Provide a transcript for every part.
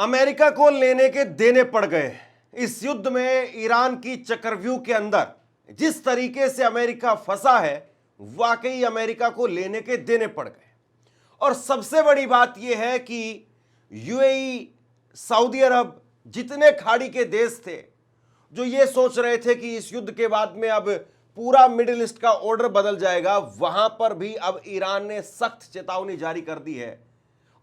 America को लेने के देने पड़ गए। इस युद्ध में ईरान की चक्रव्यूह के अंदर जिस तरीके से अमेरिका फंसा है, वाकई अमेरिका को लेने के देने पड़ गए। और सबसे बड़ी बात यह है कि यूएई, सऊदी अरब, जितने खाड़ी के देश थे जो ये सोच रहे थे कि इस युद्ध के बाद में अब पूरा मिडिल ईस्ट का ऑर्डर बदल जाएगा, वहां पर भी अब ईरान ने सख्त चेतावनी जारी कर दी है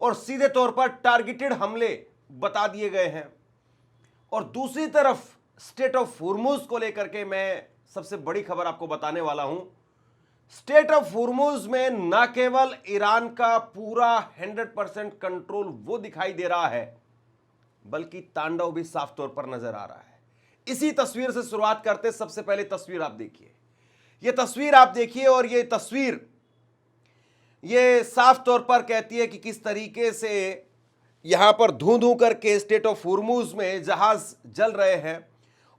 और सीधे तौर पर टारगेटेड हमले बता दिए गए हैं। और दूसरी तरफ स्टेट ऑफ हुर्मुज को लेकर के मैं सबसे बड़ी खबर आपको बताने वाला हूं। स्टेट ऑफ हुर्मुज में न केवल ईरान का पूरा 100% कंट्रोल वो दिखाई दे रहा है, बल्कि तांडव भी साफ तौर पर नजर आ रहा है। इसी तस्वीर से शुरुआत करते, सबसे पहले तस्वीर आप देखिए। यह तस्वीर आप देखिए और यह तस्वीर ये साफ तौर पर कहती है कि किस तरीके से यहां पर धू धू करके स्टेट ऑफ हुर्मुज में जहाज जल रहे हैं।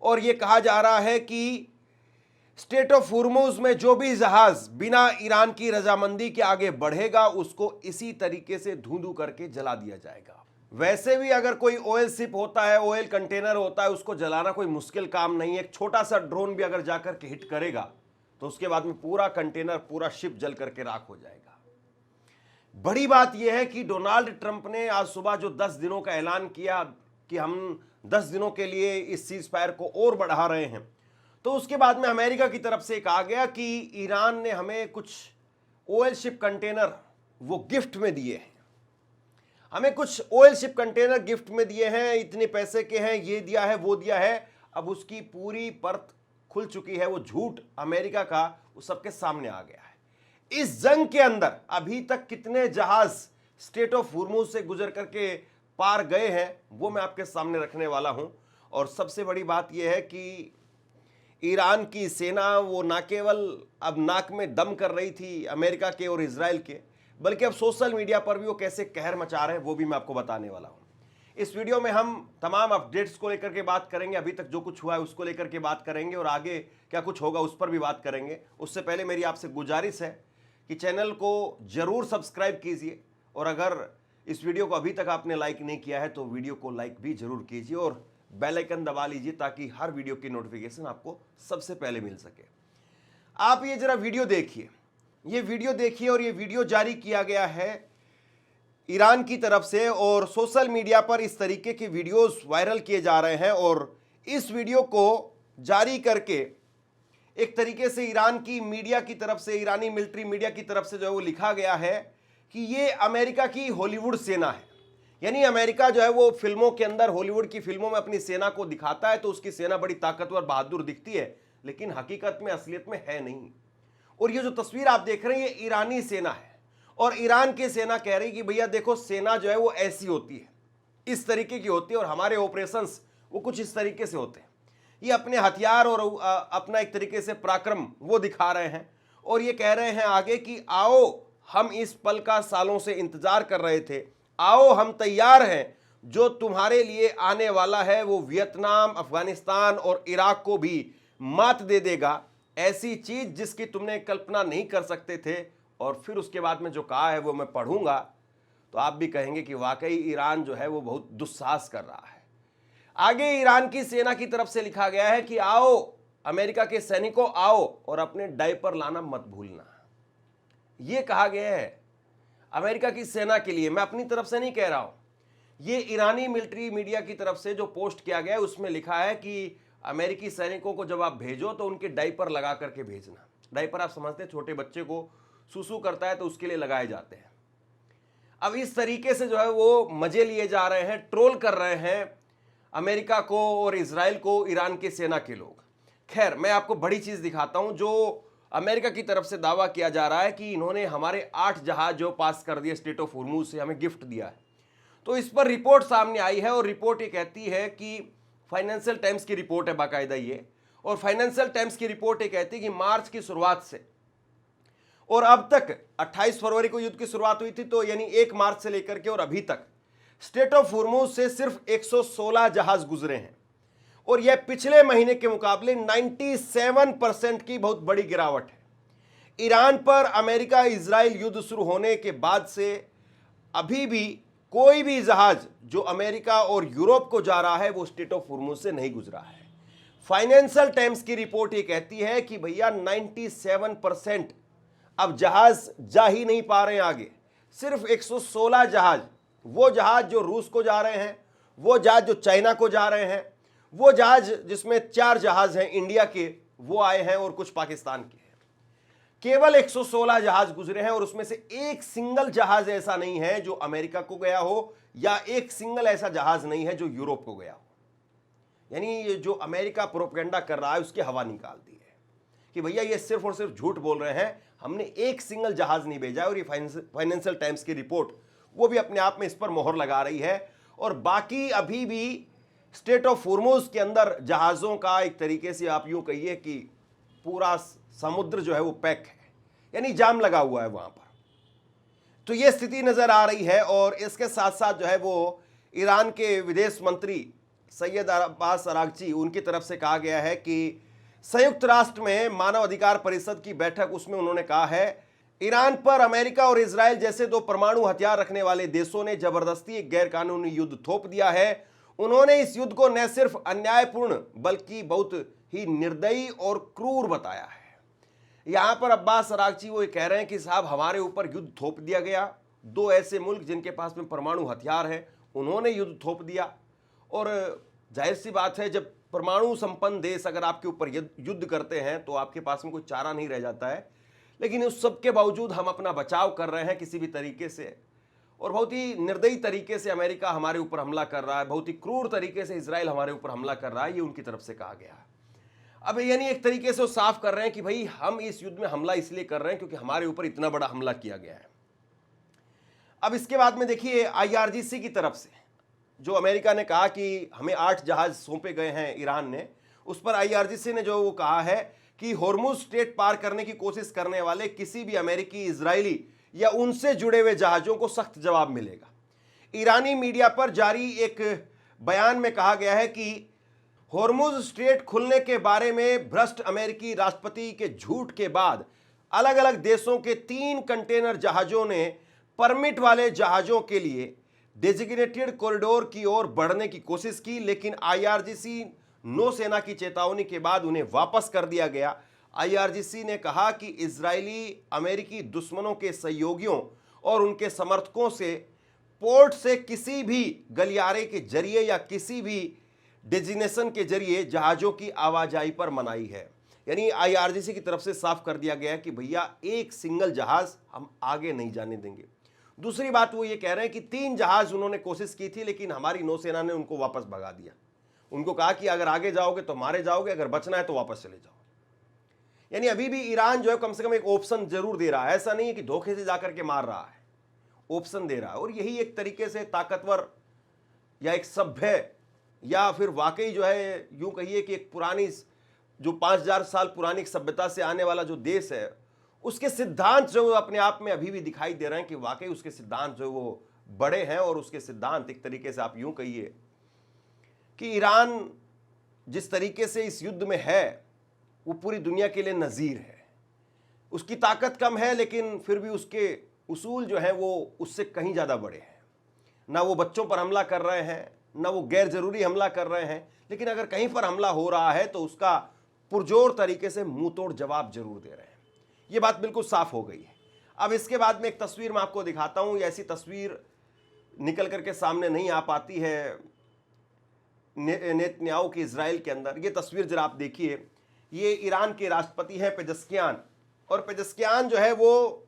और यह कहा जा रहा है कि स्टेट ऑफ हुर्मुज में जो भी जहाज बिना ईरान की रजामंदी के आगे बढ़ेगा, उसको इसी तरीके से धू धू करके जला दिया जाएगा। वैसे भी अगर कोई ऑयल शिप होता है, ऑयल कंटेनर होता है, उसको जलाना कोई मुश्किल काम नहीं है। एक छोटा सा ड्रोन भी अगर जाकर के हिट करेगा तो उसके बाद में पूरा कंटेनर, पूरा शिप जल करके राख हो जाएगा। बड़ी बात यह है कि डोनाल्ड ट्रंप ने आज सुबह जो 10 दिनों का ऐलान किया कि हम 10 दिनों के लिए इस सीज फायर को और बढ़ा रहे हैं, तो उसके बाद में अमेरिका की तरफ से कहा गया कि ईरान ने हमें कुछ ऑयल शिप कंटेनर वो गिफ्ट में दिए हैं, हमें कुछ ऑयल शिप कंटेनर गिफ्ट में दिए हैं, इतने पैसे के हैं, ये दिया है, वो दिया है। अब उसकी पूरी परत खुल चुकी है। वो झूठ अमेरिका का वो सबके सामने आ गया है। इस जंग के अंदर अभी तक कितने जहाज स्टेट ऑफ हुर्मुज से गुजर करके पार गए हैं, वो मैं आपके सामने रखने वाला हूं। और सबसे बड़ी बात यह है कि ईरान की सेना वो ना केवल अब नाक में दम कर रही थी अमेरिका के और इजराइल के, बल्कि अब सोशल मीडिया पर भी वो कैसे कहर मचा रहे हैं, वो भी मैं आपको बताने वाला हूं। इस वीडियो में हम तमाम अपडेट्स को लेकर के बात करेंगे, अभी तक जो कुछ हुआ है उसको लेकर के बात करेंगे और आगे क्या कुछ होगा उस पर भी बात करेंगे। उससे पहले मेरी आपसे गुजारिश है कि चैनल को जरूर सब्सक्राइब कीजिए और अगर इस वीडियो को अभी तक आपने लाइक नहीं किया है तो वीडियो को लाइक भी जरूर कीजिए और बेल आइकन दबा लीजिए ताकि हर वीडियो की नोटिफिकेशन आपको सबसे पहले मिल सके। आप ये जरा वीडियो देखिए, ये वीडियो देखिए। और ये वीडियो जारी किया गया है ईरान की तरफ से और सोशल मीडिया पर इस तरीके के वीडियोस वायरल किए जा रहे हैं। और इस वीडियो को जारी करके एक तरीके से ईरान की मीडिया की तरफ से, ईरानी मिलिट्री मीडिया की तरफ से जो है वो लिखा गया है कि ये अमेरिका की हॉलीवुड सेना है। यानी अमेरिका जो है वो फिल्मों के अंदर, हॉलीवुड की फिल्मों में अपनी सेना को दिखाता है तो उसकी सेना बड़ी ताकतवर, बहादुर दिखती है, लेकिन हकीकत में, असलियत में है नहीं। और ये जो तस्वीर आप देख रहे हैं ये ईरानी सेना है और ईरान की सेना कह रही कि भैया देखो, सेना जो है वो ऐसी होती है, इस तरीके की होती है और हमारे ऑपरेशंस वो कुछ इस तरीके से होते हैं। ये अपने हथियार और अपना एक तरीके से पराक्रम वो दिखा रहे हैं और ये कह रहे हैं आगे कि आओ, हम इस पल का सालों से इंतजार कर रहे थे, आओ हम तैयार हैं, जो तुम्हारे लिए आने वाला है वो वियतनाम, अफगानिस्तान और इराक को भी मात दे देगा, ऐसी चीज जिसकी तुमने कल्पना नहीं कर सकते थे। और फिर उसके बाद में जो कहा है वो मैं पढ़ूंगा तो आप भी कहेंगे कि वाकई ईरान जो है वो बहुत दुस्साहस कर रहा है। आगे ईरान की सेना की तरफ से लिखा गया है कि आओ अमेरिका के सैनिकों, आओ और अपने डायपर लाना मत भूलना। यह कहा गया है अमेरिका की सेना के लिए, मैं अपनी तरफ से नहीं कह रहा हूं। यह ईरानी मिलिट्री मीडिया की तरफ से जो पोस्ट किया गया है उसमें लिखा है कि अमेरिकी सैनिकों को जब आप भेजो तो उनके डायपर लगा करके भेजना। डायपर आप समझते हैं, छोटे बच्चे को सुसु करता है तो उसके लिए लगाए जाते हैं। अब इस तरीके से जो है वो मजे लिए जा रहे हैं, ट्रोल कर रहे हैं अमेरिका को और इजराइल को ईरान की सेना के लोग। खैर, मैं आपको बड़ी चीज दिखाता हूं। जो अमेरिका की तरफ से दावा किया जा रहा है कि इन्होंने हमारे 8 जहाज जो पास कर दिए स्टेट ऑफ हुर्मुज से, हमें गिफ्ट दिया है, तो इस पर रिपोर्ट सामने आई है और रिपोर्ट ये कहती है कि फाइनेंशियल टाइम्स की रिपोर्ट है बाकायदा ये, और फाइनेंशियल टाइम्स की रिपोर्ट ये कहती है कि मार्च की शुरुआत से और अब तक 28 फरवरी को युद्ध की शुरुआत हुई थी, तो यानी 1 मार्च से लेकर के और अभी तक स्टेट ऑफ हुर्मुज से सिर्फ 116 जहाज गुजरे हैं और यह पिछले महीने के मुकाबले 97% की बहुत बड़ी गिरावट है। ईरान पर अमेरिका इजराइल युद्ध शुरू होने के बाद से अभी भी कोई भी जहाज जो अमेरिका और यूरोप को जा रहा है वो स्ट्रेट ऑफ हुर्मुज से नहीं गुजरा है। फाइनेंशियल टाइम्स की रिपोर्ट ये कहती है कि भैया 97% अब जहाज जा ही नहीं पा रहे हैं आगे। सिर्फ 116 जहाज, वो जहाज जो रूस को जा रहे हैं, वो जहाज जो चाइना को जा रहे हैं, वो जहाज जिसमें 4 जहाज हैं इंडिया के, वो आए हैं और कुछ पाकिस्तान के हैं। केवल 116 जहाज गुजरे हैं और उसमें से एक सिंगल जहाज ऐसा नहीं है जो अमेरिका को गया हो, या एक सिंगल ऐसा जहाज नहीं है जो यूरोप को गया हो। यानी ये जो अमेरिका प्रोपेगेंडा कर रहा है उसकी हवा निकाल दी है कि भैया ये सिर्फ और सिर्फ झूठ बोल रहे हैं, हमने एक सिंगल जहाज नहीं भेजा है। और ये फाइनेंशियल टाइम्स की रिपोर्ट वो भी अपने आप में इस पर मोहर लगा रही है। और बाकी अभी भी स्ट्रेट ऑफ हुर्मुज के अंदर जहाज़ों का एक तरीके से आप यूं कहिए कि पूरा समुद्र जो है वो पैक है, यानी जाम लगा हुआ है वहां पर। तो ये स्थिति नजर आ रही है। और इसके साथ साथ जो है वो ईरान के विदेश मंत्री सैयद अब्बास अरागची, उनकी तरफ से कहा गया है कि संयुक्त राष्ट्र में मानव अधिकार परिषद की बैठक, उसमें उन्होंने कहा है ईरान पर अमेरिका और इजराइल जैसे 2 परमाणु हथियार रखने वाले देशों ने जबरदस्ती एक गैरकानूनी युद्ध थोप दिया है। उन्होंने इस युद्ध को न सिर्फ अन्यायपूर्ण बल्कि बहुत ही निर्दयी और क्रूर बताया है। यहां पर अब्बास अरागची वो ये कह रहे हैं कि साहब हमारे ऊपर युद्ध थोप दिया गया, 2 ऐसे मुल्क जिनके पास में परमाणु हथियार है उन्होंने युद्ध थोप दिया। और जाहिर सी बात है, जब परमाणु संपन्न देश अगर आपके ऊपर युद्ध करते हैं तो आपके पास में कोई चारा नहीं रह जाता है। लेकिन उस सब के बावजूद हम अपना बचाव कर रहे हैं किसी भी तरीके से, और बहुत ही निर्दयी तरीके से अमेरिका हमारे ऊपर हमला कर रहा है, बहुत ही क्रूर तरीके से इजराइल हमारे ऊपर हमला कर रहा है, ये उनकी तरफ से कहा गया है। अब यानी एक तरीके से वो साफ कर रहे हैं कि भाई हम इस युद्ध में हमला इसलिए कर रहे हैं क्योंकि हमारे ऊपर इतना बड़ा हमला किया गया है। अब इसके बाद में देखिए IRGC की तरफ से जो अमेरिका ने कहा कि हमें 8 जहाज सौंपे गए हैं ईरान ने, उस पर IRGC ने जो वो कहा है कि होर्मुज स्ट्रेट पार करने की कोशिश करने वाले किसी भी अमेरिकी, इजरायली या उनसे जुड़े हुए जहाजों को सख्त जवाब मिलेगा। ईरानी मीडिया पर जारी एक बयान में कहा गया है कि होर्मुज स्ट्रेट खुलने के बारे में भ्रष्ट अमेरिकी राष्ट्रपति के झूठ के बाद अलग अलग देशों के 3 कंटेनर जहाजों ने परमिट वाले जहाजों के लिए डेजिग्नेटेड कॉरिडोर की ओर बढ़ने की कोशिश की, लेकिन IRGC नौसेना की चेतावनी के बाद उन्हें वापस कर दिया गया। IRGC ने कहा कि इजरायली अमेरिकी दुश्मनों के सहयोगियों और उनके समर्थकों से पोर्ट से किसी भी गलियारे के जरिए या किसी भी डेजिग्नेशन के जरिए जहाजों की आवाजाही पर मनाही है। यानी IRGC की तरफ से साफ कर दिया गया है कि भैया एक सिंगल जहाज हम आगे नहीं जाने देंगे। दूसरी बात वो ये कह रहे हैं कि 3 जहाज उन्होंने कोशिश की थी, लेकिन हमारी नौसेना ने उनको वापस भगा दिया। उनको कहा कि अगर आगे जाओगे तो मारे जाओगे, अगर बचना है तो वापस चले जाओ। यानी अभी भी ईरान जो है कम से कम एक ऑप्शन जरूर दे रहा है, ऐसा नहीं है कि धोखे से जाकर के मार रहा है, ऑप्शन दे रहा है। और यही एक तरीके से ताकतवर या एक सभ्य या फिर वाकई जो है यूं कहिए कि एक पुरानी जो 5000 साल पुरानी सभ्यता से आने वाला जो देश है, उसके सिद्धांत जो अपने आप में अभी भी दिखाई दे रहे हैं कि वाकई उसके सिद्धांत जो वो बड़े हैं। और उसके सिद्धांत एक तरीके से आप यूं कहिए कि ईरान जिस तरीके से इस युद्ध में है वो पूरी दुनिया के लिए नज़ीर है। उसकी ताकत कम है, लेकिन फिर भी उसके उसूल जो हैं वो उससे कहीं ज़्यादा बड़े हैं। ना वो बच्चों पर हमला कर रहे हैं, ना वो गैर ज़रूरी हमला कर रहे हैं, लेकिन अगर कहीं पर हमला हो रहा है तो उसका पुरजोर तरीके से मुंह तोड़ जवाब जरूर दे रहे हैं। ये बात बिल्कुल साफ हो गई है। अब इसके बाद में एक तस्वीर मैं आपको दिखाता हूं। ऐसी तस्वीर निकल करके सामने नहीं आ पाती है नेतन्याहू की इजराइल के अंदर। ये तस्वीर जरा आप देखिए, ये ईरान के राष्ट्रपति हैं पेजेश्कियान, और पेजेश्कियान जो है वो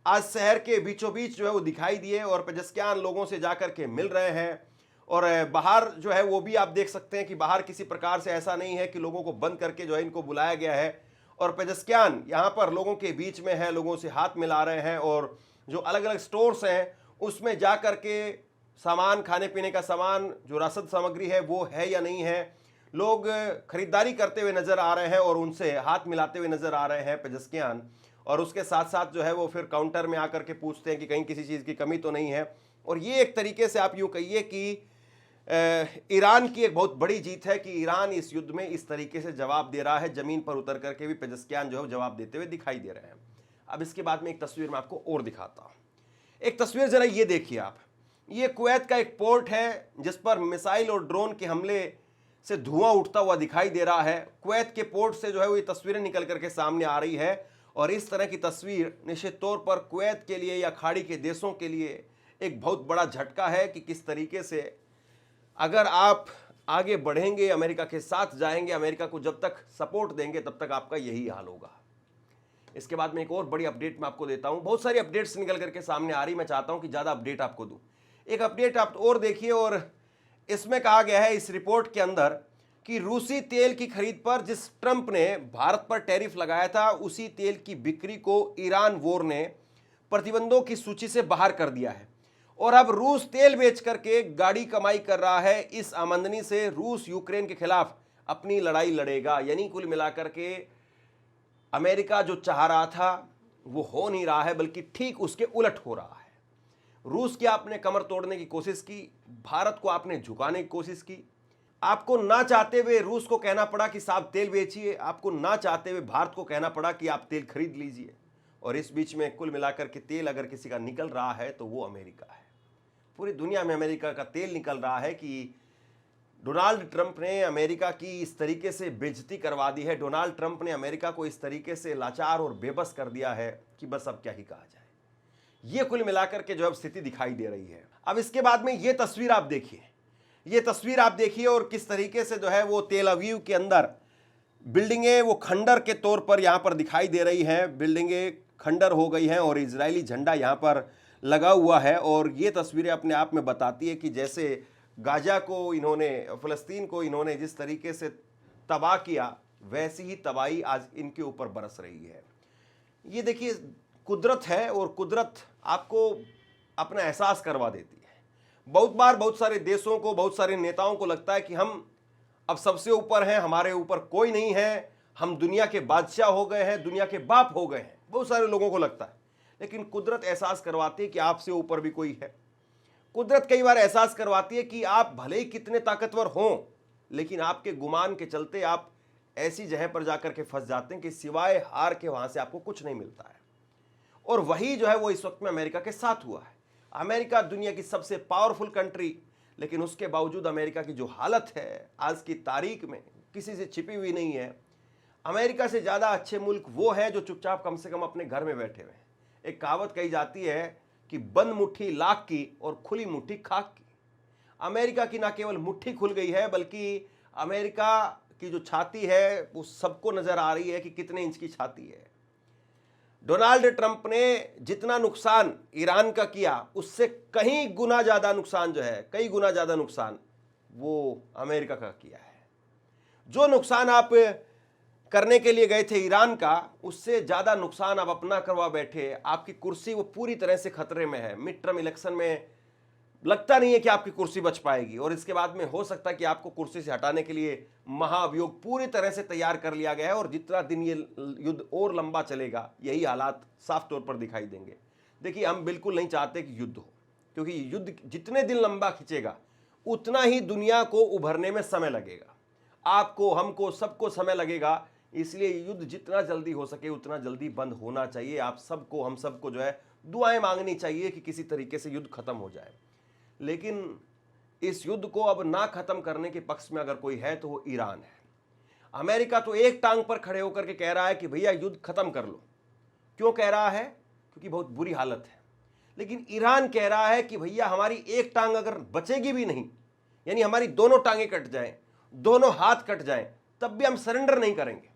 आज शहर के बीचों बीच जो है वो दिखाई दिए, और पेजेश्कियान लोगों से जाकर के मिल रहे हैं। और बाहर जो है वो भी आप देख सकते हैं कि बाहर किसी प्रकार से ऐसा नहीं है कि लोगों को बंद करके जो है इनको बुलाया गया है। और पेजेश्कियान यहाँ पर लोगों के बीच में है, लोगों से हाथ मिला रहे हैं, और जो अलग अलग स्टोर्स हैं उसमें जा कर के सामान, खाने पीने का सामान, जो रसद सामग्री है वो है या नहीं है, लोग खरीदारी करते हुए नज़र आ रहे हैं और उनसे हाथ मिलाते हुए नज़र आ रहे हैं पेजेश्कियान। और उसके साथ साथ जो है वो फिर काउंटर में आकर के पूछते हैं कि कहीं किसी चीज़ की कमी तो नहीं है। और ये एक तरीके से आप यूँ कहिए कि ईरान की एक बहुत बड़ी जीत है कि ईरान इस युद्ध में इस तरीके से जवाब दे रहा है। ज़मीन पर उतर करके भी पेजेश्कियान जो है जवाब देते हुए दिखाई दे रहे हैं। अब इसके बाद में एक तस्वीर मैं आपको और दिखाता हूँ। एक तस्वीर ज़रा ये देखिए आप, ये कुवैत का एक पोर्ट है जिस पर मिसाइल और ड्रोन के हमले से धुआं उठता हुआ दिखाई दे रहा है। कुवैत के पोर्ट से जो है वो ये तस्वीरें निकल करके सामने आ रही है और इस तरह की तस्वीर निश्चित तौर पर कुवैत के लिए या खाड़ी के देशों के लिए एक बहुत बड़ा झटका है कि किस तरीके से अगर आप आगे बढ़ेंगे, अमेरिका के साथ जाएंगे, अमेरिका को जब तक सपोर्ट देंगे तब तक आपका यही हाल होगा। इसके बाद में एक और बड़ी अपडेट मैं आपको देता हूं। बहुत सारी अपडेट्स निकल करके सामने आ रही, मैं चाहता हूं कि ज़्यादा अपडेट आपको दूं। एक अपडेट आप और देखिए और इसमें कहा गया है इस रिपोर्ट के अंदर कि रूसी तेल की खरीद पर जिस ट्रंप ने भारत पर टैरिफ लगाया था, उसी तेल की बिक्री को ईरान वॉर ने प्रतिबंधों की सूची से बाहर कर दिया है और अब रूस तेल बेच करके गाड़ी कमाई कर रहा है। इस आमदनी से रूस यूक्रेन के खिलाफ अपनी लड़ाई लड़ेगा। यानी कुल मिलाकर के अमेरिका जो चाह रहा था वो हो नहीं रहा है, बल्कि ठीक उसके उलट हो रहा है। रूस की आपने कमर तोड़ने की कोशिश की, भारत को आपने झुकाने की कोशिश की। आपको ना चाहते हुए रूस को कहना पड़ा कि साहब तेल बेचिए, आपको ना चाहते हुए भारत को कहना पड़ा कि आप तेल खरीद लीजिए। और इस बीच में कुल मिलाकर के तेल अगर किसी का निकल रहा है तो वो अमेरिका है। पूरी दुनिया में अमेरिका का तेल निकल रहा है कि डोनाल्ड ट्रंप ने अमेरिका की इस तरीके से बेइज्जती करवा दी है। डोनाल्ड ट्रंप ने अमेरिका को इस तरीके से लाचार और बेबस कर दिया है कि बस अब क्या ही कहा जाए। ये कुल मिलाकर के जो अब स्थिति दिखाई दे रही है। अब इसके बाद में ये तस्वीर आप देखिए, ये तस्वीर आप देखिए और किस तरीके से जो है वो तेल अवीव के अंदर बिल्डिंगें वो खंडर के तौर पर यहाँ पर दिखाई दे रही हैं। बिल्डिंगें खंडर हो गई हैं और इजरायली झंडा यहाँ पर लगा हुआ है। और ये तस्वीरें अपने आप में बताती है कि जैसे गाजा को इन्होंने, फ़लस्तीन को इन्होंने जिस तरीके से तबाह किया, वैसी ही तबाही आज इनके ऊपर बरस रही है। ये देखिए कुदरत है और कुदरत आपको अपना एहसास करवा देती है। बहुत बार बहुत सारे देशों को, बहुत सारे नेताओं को लगता है कि हम अब सबसे ऊपर हैं, हमारे ऊपर कोई नहीं है, हम दुनिया के बादशाह हो गए हैं, दुनिया के बाप हो गए हैं, बहुत सारे लोगों को लगता है। लेकिन कुदरत एहसास करवाती है कि आपसे ऊपर भी कोई है। कुदरत कई बार एहसास करवाती है कि आप भले ही कितने ताकतवर हों, लेकिन आपके गुमान के चलते आप ऐसी जगह पर जाकर के फंस जाते हैं कि सिवाय हार के वहां से आपको कुछ नहीं मिलता है। और वही जो है वो इस वक्त में अमेरिका के साथ हुआ है। अमेरिका दुनिया की सबसे पावरफुल कंट्री, लेकिन उसके बावजूद अमेरिका की जो हालत है आज की तारीख में किसी से छिपी हुई नहीं है। अमेरिका से ज़्यादा अच्छे मुल्क वो है जो चुपचाप कम से कम अपने घर में बैठे हुए हैं। एक कहावत कही जाती है कि बंद मुट्ठी लाख की और खुली मुट्ठी खाक की। अमेरिका की ना केवल मुट्ठी खुल गई है, बल्कि अमेरिका की जो छाती है वो सबको नज़र आ रही है कि कितने इंच की छाती है। डोनाल्ड ट्रंप ने जितना नुकसान ईरान का किया, उससे कहीं गुना ज़्यादा नुकसान जो है, कई गुना ज़्यादा नुकसान वो अमेरिका का किया है। जो नुकसान आप करने के लिए गए थे ईरान का, उससे ज़्यादा नुकसान आप अपना करवा बैठे। आपकी कुर्सी वो पूरी तरह से खतरे में है। मिड टर्म इलेक्शन में लगता नहीं है कि आपकी कुर्सी बच पाएगी और इसके बाद में हो सकता है कि आपको कुर्सी से हटाने के लिए महाअभियोग पूरी तरह से तैयार कर लिया गया है। और जितना दिन ये युद्ध और लंबा चलेगा, यही हालात साफ तौर पर दिखाई देंगे। देखिए, हम बिल्कुल नहीं चाहते कि युद्ध हो, क्योंकि युद्ध जितने दिन लंबा खिंचेगा उतना ही दुनिया को उभरने में समय लगेगा। आपको, हमको, सबको समय लगेगा। इसलिए युद्ध जितना जल्दी हो सके उतना जल्दी बंद होना चाहिए। आप सबको, हम सबको जो है दुआएं मांगनी चाहिए कि किसी तरीके से युद्ध खत्म हो जाए। लेकिन इस युद्ध को अब ना खत्म करने के पक्ष में अगर कोई है तो वो ईरान है। अमेरिका तो एक टांग पर खड़े होकर के कह रहा है कि भैया युद्ध खत्म कर लो। क्यों कह रहा है? क्योंकि बहुत बुरी हालत है। लेकिन ईरान कह रहा है कि भैया हमारी एक टांग अगर बचेगी भी नहीं, यानी हमारी दोनों टांगें कट जाएं, दोनों हाथ कट जाएं, तब भी हम सरेंडर नहीं करेंगे,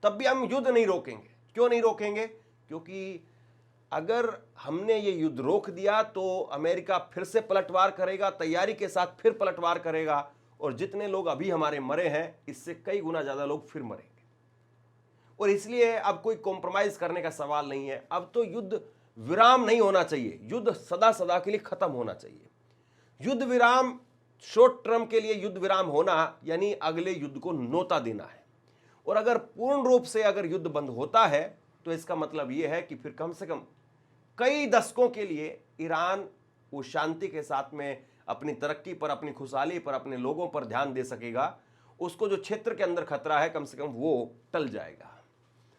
तब भी हम युद्ध नहीं रोकेंगे। क्यों नहीं रोकेंगे? क्योंकि अगर हमने ये युद्ध रोक दिया तो अमेरिका फिर से पलटवार करेगा, तैयारी के साथ फिर पलटवार करेगा और जितने लोग अभी हमारे मरे हैं, इससे कई गुना ज़्यादा लोग फिर मरेंगे। और इसलिए अब कोई कॉम्प्रोमाइज़ करने का सवाल नहीं है। अब तो युद्ध विराम नहीं होना चाहिए, युद्ध सदा सदा के लिए खत्म होना चाहिए। युद्ध विराम, शॉर्ट टर्म के लिए युद्ध विराम होना यानी अगले युद्ध को नोता देना है। और अगर पूर्ण रूप से अगर युद्ध बंद होता है तो इसका मतलब यह है कि फिर कम से कम कई दशकों के लिए ईरान वो शांति के साथ में अपनी तरक्की पर, अपनी खुशहाली पर, अपने लोगों पर ध्यान दे सकेगा। उसको जो क्षेत्र के अंदर खतरा है कम से कम वो टल जाएगा।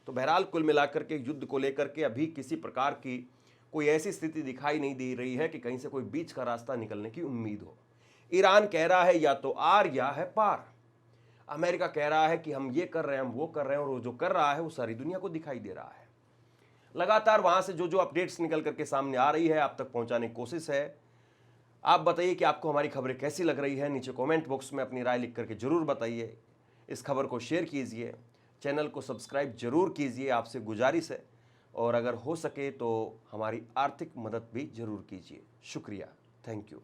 तो बहरहाल कुल मिलाकर के युद्ध को लेकर के अभी किसी प्रकार की कोई ऐसी स्थिति दिखाई नहीं दे रही है कि कहीं से कोई बीच का रास्ता निकलने की उम्मीद हो। ईरान कह रहा है या तो आर या है पार। अमेरिका कह रहा है कि हम ये कर रहे हैं, हम वो कर रहे हैं, और वो जो कर रहा है वो सारी दुनिया को दिखाई दे रहा है। लगातार वहां से जो जो अपडेट्स निकल करके सामने आ रही है आप तक पहुंचाने की कोशिश है। आप बताइए कि आपको हमारी खबरें कैसी लग रही है, नीचे कमेंट बॉक्स में अपनी राय लिख करके जरूर बताइए। इस खबर को शेयर कीजिए, चैनल को सब्सक्राइब जरूर कीजिए, आपसे गुजारिश है। और अगर हो सके तो हमारी आर्थिक मदद भी जरूर कीजिए। शुक्रिया, थैंक यू।